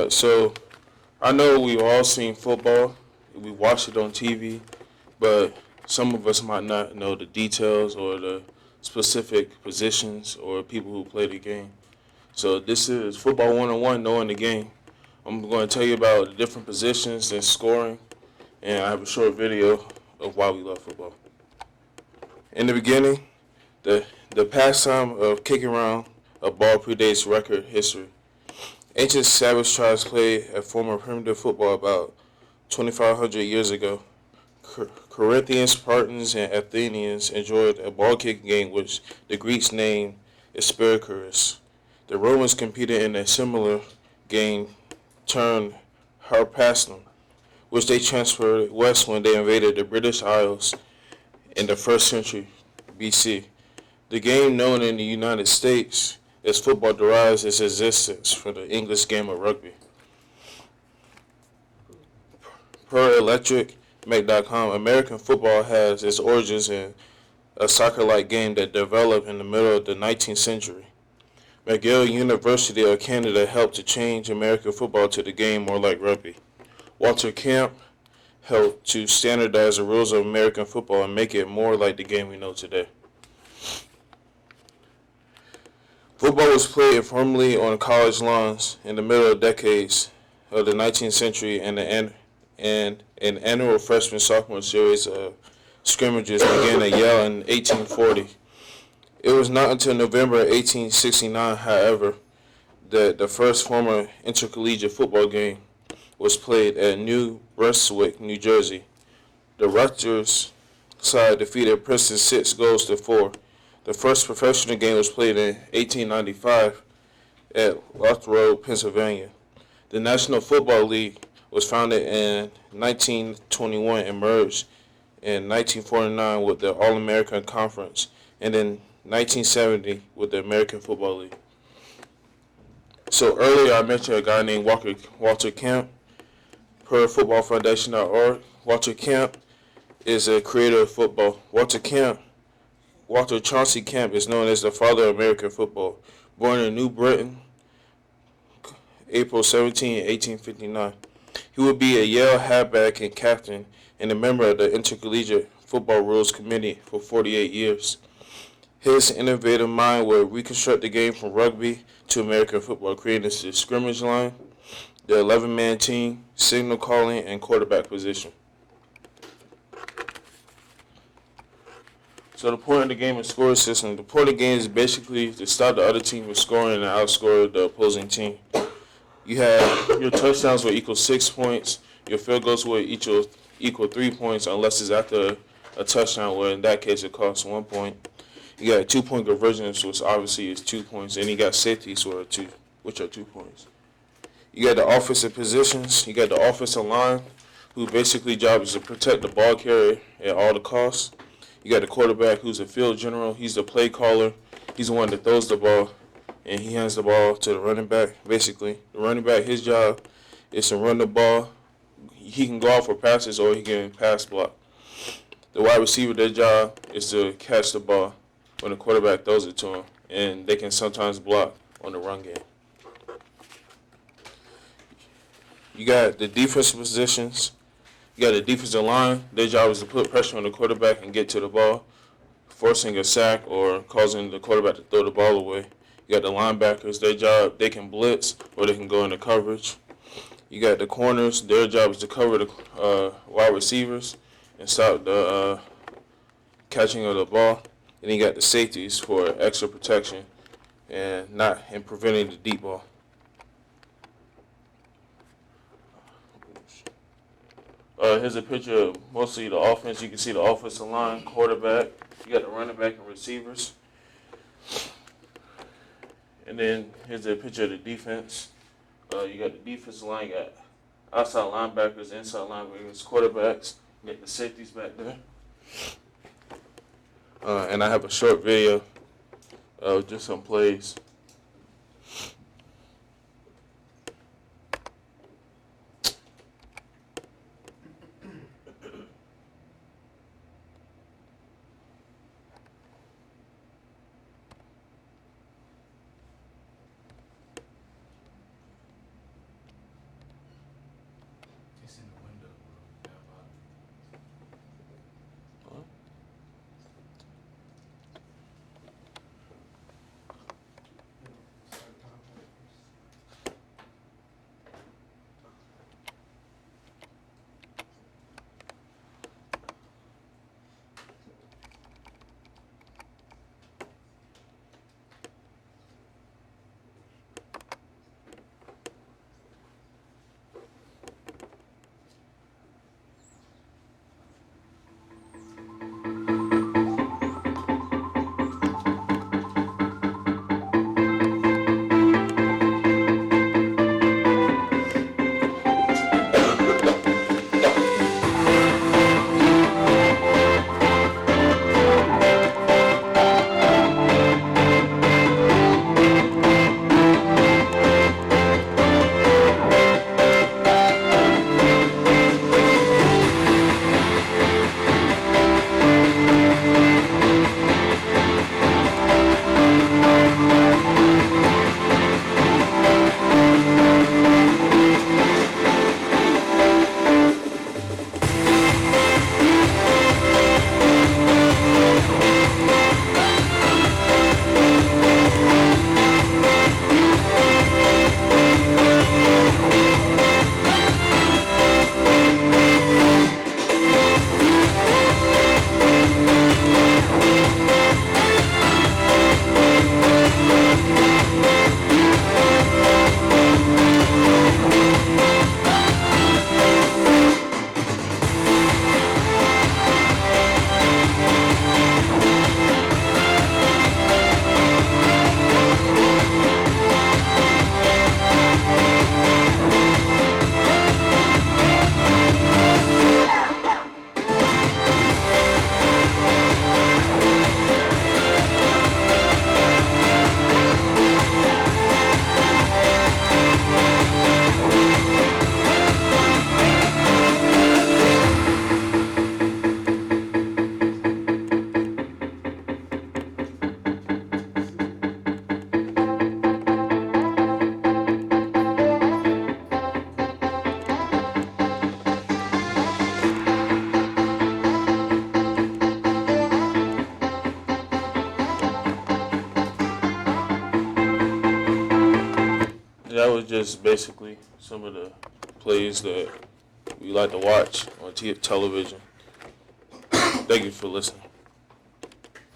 So I know we've all seen football. We watch it on TV, but some of us might not know the details or the specific positions or people who play the game. So this is football 101, knowing the game. I'm going to tell you about the different positions and scoring, and I have a short video of why we love football. In the beginning, the the pastime of kicking around a ball predates record history. Ancient savage tribes played a form of primitive football about 2,500 years ago. Corinthians, Spartans, and Athenians enjoyed a ball kicking game which the Greeks named Aspergillus. The Romans competed in a similar game termed Harpastum, which they transferred west when they invaded the British Isles in the 1st century BC. The game known in the United States as football derives its existence from the English game of rugby. Per electricmag.com, American football has its origins in a soccer-like game that developed in the middle of the 19th century. McGill University of Canada helped to change American football to the game more like rugby. Walter Camp helped to standardize the rules of American football and make it more like the game we know today. Football was played informally on college lawns in the middle decades of the 19th century, and an annual freshman-sophomore series of scrimmages began at Yale in 1840. It was not until November 1869, however, that the first formal intercollegiate football game was played at New Brunswick, New Jersey. The Rutgers side defeated Princeton 6 goals to 4. The first professional game was played in 1895 at Loughborough, Pennsylvania. The National Football League was founded in 1921 and merged in 1949 with the All-American Conference, and in 1970 with the American Football League. So earlier I mentioned a guy named Walter Camp. Per footballfoundation.org, Walter Camp is a creator of football. Walter Chauncey Camp is known as the father of American football. Born in New Britain, April 17, 1859. He would be a Yale halfback and captain and a member of the Intercollegiate Football Rules Committee for 48 years. His innovative mind would reconstruct the game from rugby to American football, creating the scrimmage line, the 11-man team, signal calling, and quarterback position. So the point of the game is score system. The point of the game is basically to stop the other team from scoring and outscore the opposing team. You have your touchdowns will equal 6 points. Your field goals will equal 3 points unless it's after a touchdown, where in that case it costs 1 point. You got 2-point conversions, which obviously is 2 points, and you got safeties, which are 2 points. You got the offensive positions. You got the offensive line, whose basically job is to protect the ball carrier at all the costs. You got the quarterback, who's a field general. He's the play caller. He's the one that throws the ball, and he hands the ball to the running back. Basically, the running back, his job is to run the ball. He can go out for passes or he can pass block. The wide receiver, their job is to catch the ball when the quarterback throws it to him, and they can sometimes block on the run game. You got the defensive positions. You got the defensive line. Their job is to put pressure on the quarterback and get to the ball, forcing a sack or causing the quarterback to throw the ball away. You got the linebackers. Their job, they can blitz or they can go into coverage. You got the corners. Their job is to cover the wide receivers and stop the catching of the ball. And you got the safeties for extra protection and preventing the deep ball. Here's a picture of mostly the offense. You can see the offensive line, quarterback. You got the running back and receivers. And then here's a picture of the defense. You got the defensive line. You got outside linebackers, inside linebackers, quarterbacks. You got the safeties back there. And I have a short video of just some plays. that was just basically some of the plays that we like to watch on television. Thank you for listening.